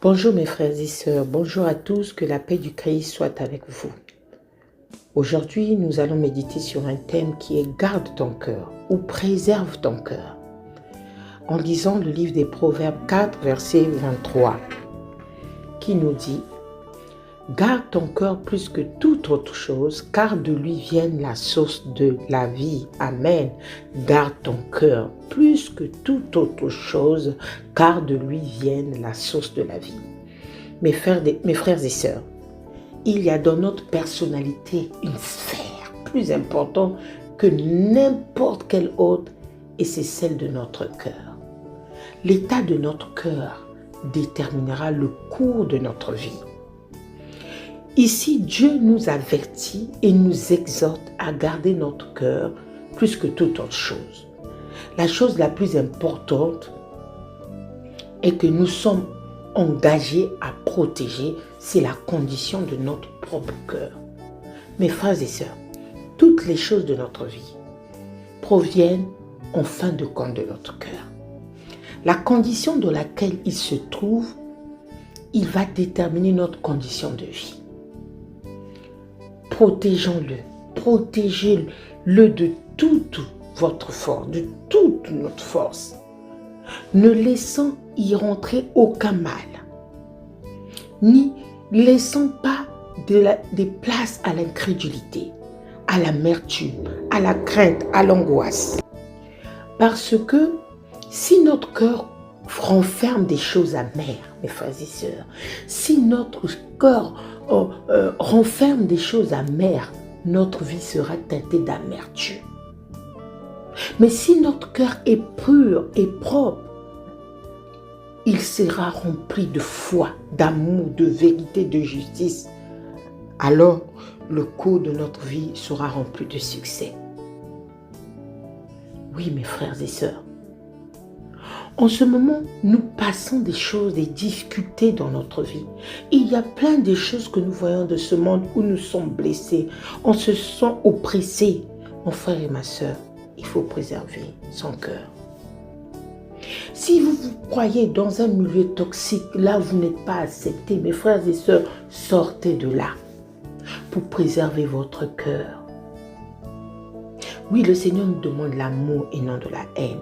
Bonjour mes frères et sœurs, bonjour à tous, que la paix du Christ soit avec vous. Aujourd'hui, nous allons méditer sur un thème qui est « Garde ton cœur » ou « Préserve ton cœur » en lisant le livre des Proverbes 4, verset 23, qui nous dit « Garde ton cœur plus que toute autre chose, car de lui vient la source de la vie. » Amen. Garde ton cœur plus que toute autre chose, car de lui vient la source de la vie. Mes frères et sœurs, il y a dans notre personnalité une sphère plus importante que n'importe quelle autre, et c'est celle de notre cœur. L'état de notre cœur déterminera le cours de notre vie. Ici, Dieu nous avertit et nous exhorte à garder notre cœur plus que toute autre chose. La chose la plus importante est que nous sommes engagés à protéger, c'est la condition de notre propre cœur. Mes frères et sœurs, toutes les choses de notre vie proviennent en fin de compte de notre cœur. La condition dans laquelle il se trouve, il va déterminer notre condition de vie. Protégeons-le, protégez-le de toute votre force, de toute notre force, ne laissant y rentrer aucun mal, ni laissant pas des places à l'incrédulité, à l'amertume, à la crainte, à l'angoisse. Parce que si notre cœur renferme des choses amères, mes frères et sœurs, si notre cœur renferme des choses amères, notre vie sera teintée d'amertume. Mais si notre cœur est pur et propre, il sera rempli de foi, d'amour, de vérité, de justice. Alors, le cours de notre vie sera rempli de succès. Oui, mes frères et sœurs, en ce moment, nous passons des choses, des difficultés dans notre vie. Il y a plein de choses que nous voyons de ce monde où nous sommes blessés, on se sent oppressés. Mon frère et ma sœur, il faut préserver son cœur. Si vous vous croyez dans un milieu toxique, là vous n'êtes pas accepté, mes frères et sœurs, sortez de là pour préserver votre cœur. Oui, le Seigneur nous demande l'amour et non de la haine.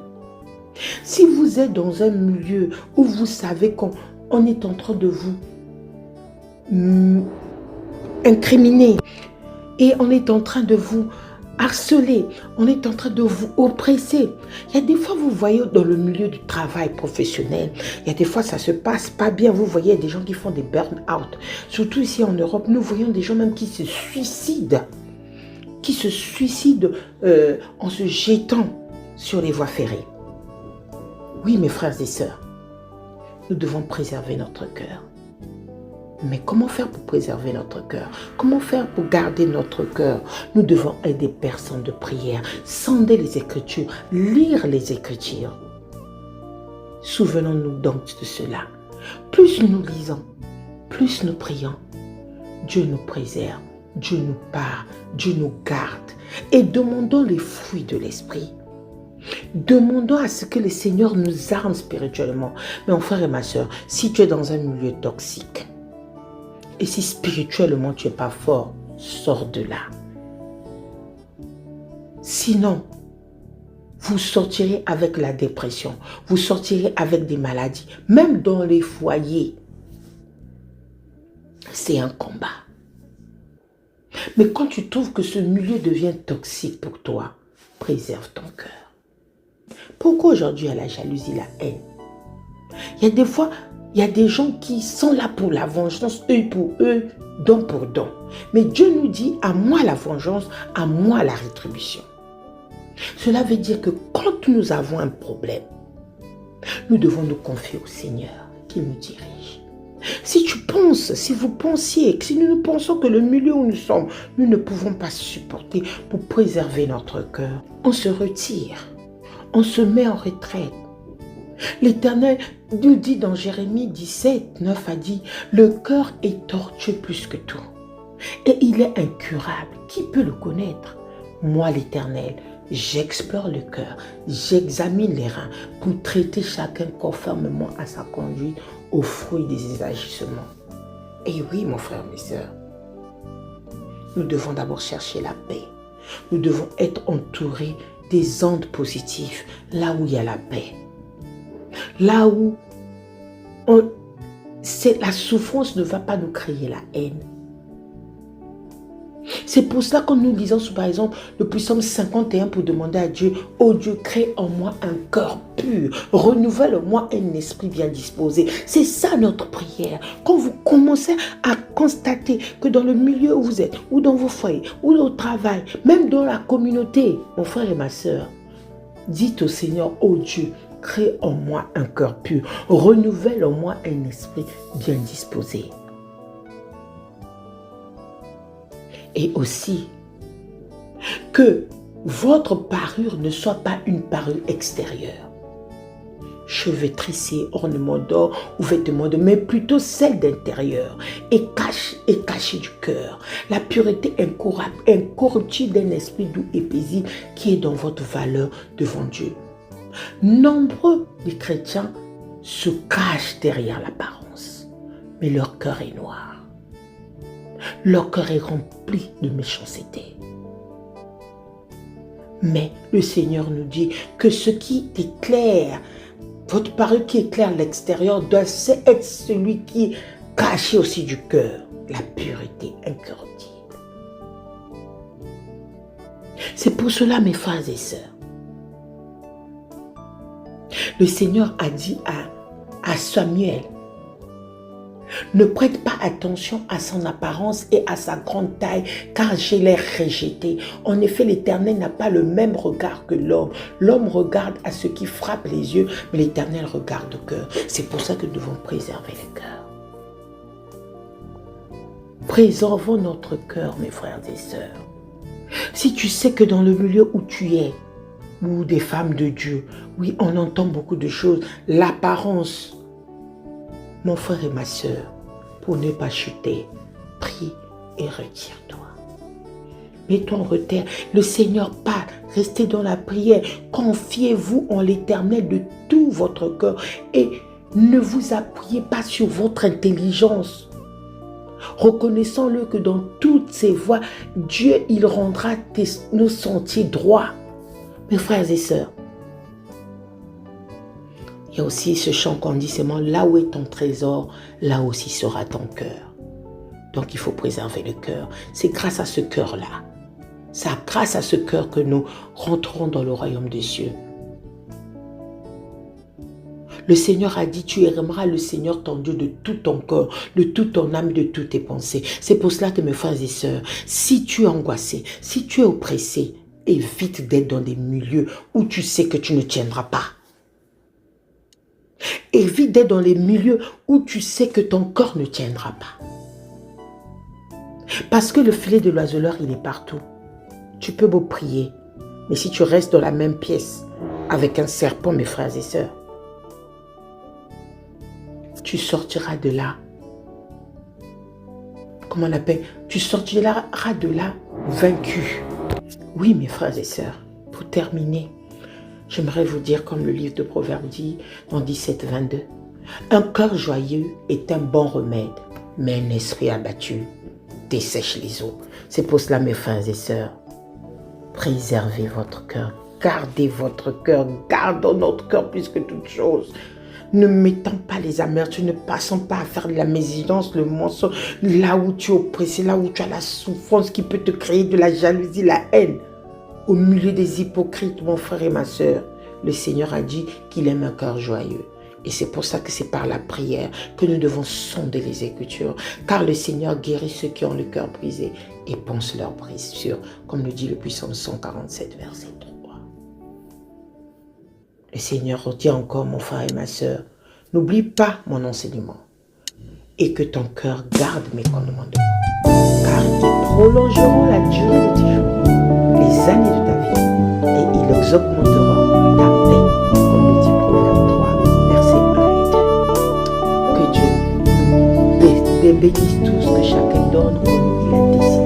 Si vous êtes dans un milieu où vous savez qu'on est en train de vous incriminer et on est en train de vous harceler, on est en train de vous oppresser. Il y a des fois, vous voyez dans le milieu du travail professionnel, il y a des fois, ça ne se passe pas bien. Vous voyez des gens qui font des burn-out. Surtout ici en Europe, nous voyons des gens même qui se suicident. En se jetant sur les voies ferrées. Oui, mes frères et sœurs, nous devons préserver notre cœur. Mais comment faire pour préserver notre cœur? Comment faire pour garder notre cœur? Nous devons être des personnes de prière, sonder les Écritures, lire les Écritures. Souvenons-nous donc de cela. Plus nous lisons, plus nous prions, Dieu nous préserve, Dieu nous parle, Dieu nous garde. Et demandons les fruits de l'Esprit. Demandons à ce que le Seigneur nous arme spirituellement. Mais mon frère et ma soeur, si tu es dans un milieu toxique, et si spirituellement tu n'es pas fort, sors de là. Sinon, vous sortirez avec la dépression, vous sortirez avec des maladies. Même dans les foyers, c'est un combat. Mais quand tu trouves que ce milieu devient toxique pour toi, préserve ton cœur. Pourquoi aujourd'hui il y a la jalousie, la haine? Il y a des fois, il y a des gens qui sont là pour la vengeance, œil pour œil, dent pour dent. Mais Dieu nous dit, à moi la vengeance, à moi la rétribution. Cela veut dire que quand nous avons un problème, nous devons nous confier au Seigneur qui nous dirige. Si vous pensiez, si nous pensons que le milieu où nous sommes, nous ne pouvons pas supporter pour préserver notre cœur, on se retire, on se met en retraite. L'Éternel nous dit dans Jérémie 17, 9 a dit, le cœur est tortueux plus que tout et il est incurable. Qui peut le connaître? Moi l'Éternel, j'explore le cœur, j'examine les reins pour traiter chacun conformément à sa conduite, aux fruits des agissements. Et oui, mon frère, mes sœurs, nous devons d'abord chercher la paix. Nous devons être entourés des ondes positives, là où il y a la paix. Là où la souffrance ne va pas nous créer la haine. C'est pour cela que nous lisons par exemple le psaume 51 pour demander à Dieu, « Oh Dieu, crée en moi un cœur pur, renouvelle en moi un esprit bien disposé. » C'est ça notre prière. Quand vous commencez à constater que dans le milieu où vous êtes, ou dans vos foyers, ou au travail, même dans la communauté, mon frère et ma sœur, dites au Seigneur, « Oh Dieu, crée en moi un cœur pur, renouvelle en moi un esprit bien disposé. » Et aussi, que votre parure ne soit pas une parure extérieure. Cheveux tressés, ornements d'or ou vêtements d'or, mais plutôt celle d'intérieur et cachée du cœur. La pureté incorruptible d'un esprit doux et paisible qui est dans votre valeur devant Dieu. Nombreux des chrétiens se cachent derrière l'apparence, mais leur cœur est noir. Leur cœur est rempli de méchanceté. Mais le Seigneur nous dit que ce qui éclaire, votre parole qui éclaire l'extérieur, doit être celui qui est caché aussi du cœur, la pureté incorruptible. C'est pour cela, mes frères et sœurs, le Seigneur a dit à Samuel, ne prête pas attention à son apparence et à sa grande taille, car je l'ai rejeté. En effet, l'Éternel n'a pas le même regard que l'homme. L'homme regarde à ce qui frappe les yeux, mais l'Éternel regarde au cœur. C'est pour ça que nous devons préserver le cœur. Préservons notre cœur, mes frères et sœurs. Si tu sais que dans le milieu où tu es, ou des femmes de Dieu, oui, on entend beaucoup de choses, l'apparence. Mon frère et ma sœur, pour ne pas chuter, prie et retire-toi. Mets-toi en retrait. Le Seigneur parle. Restez dans la prière. Confiez-vous en l'Éternel de tout votre cœur et ne vous appuyez pas sur votre intelligence. Reconnaissons-le que dans toutes ses voies, Dieu, il rendra nos sentiers droits. Mes frères et sœurs, il y a aussi ce chant qu'on dit seulement, là où est ton trésor, là aussi sera ton cœur. Donc il faut préserver le cœur. C'est grâce à ce cœur-là. C'est grâce à ce cœur que nous rentrons dans le royaume des cieux. Le Seigneur a dit, tu aimeras le Seigneur ton Dieu de tout ton corps, de toute ton âme, de toutes tes pensées. C'est pour cela que mes frères et sœurs, si tu es angoissé, si tu es oppressé, évite d'être dans des milieux où tu sais que tu ne tiendras pas. Évite d'être dans les milieux où tu sais que ton corps ne tiendra pas. Parce que le filet de l'oiseleur, il est partout. Tu peux beau prier, mais si tu restes dans la même pièce avec un serpent, mes frères et sœurs, tu sortiras de là. Comment on l'appelle? Tu sortiras de là vaincu. Oui, mes frères et sœurs, pour terminer, j'aimerais vous dire, comme le livre de Proverbes dit, dans 17, 22, un cœur joyeux est un bon remède, mais un esprit abattu dessèche les eaux. C'est pour cela, mes frères et sœurs, préservez votre cœur, gardez votre cœur, gardons notre cœur plus que toute chose. Ne mettons pas les amertumes, ne passons pas à faire de la mésidance, le mensonge, là où tu es oppressé, là où tu as la souffrance qui peut te créer de la jalousie, la haine. Au milieu des hypocrites, mon frère et ma sœur, le Seigneur a dit qu'il aime un cœur joyeux. Et c'est pour ça que c'est par la prière que nous devons sonder les Écritures. Car le Seigneur guérit ceux qui ont le cœur brisé et pense leur brisure, comme le dit le psaume 147, verset 3. Le Seigneur dit encore, mon frère et ma sœur, n'oublie pas mon enseignement et que ton cœur garde mes commandements, car ils prolongeront la durée de tes jours, les années de ta vie, et ils augmenteront ta paix, comme le dit Proverbe 3, verset 1 et 2. Que Dieu bénisse tout ce que chacun donne comme il a décidé.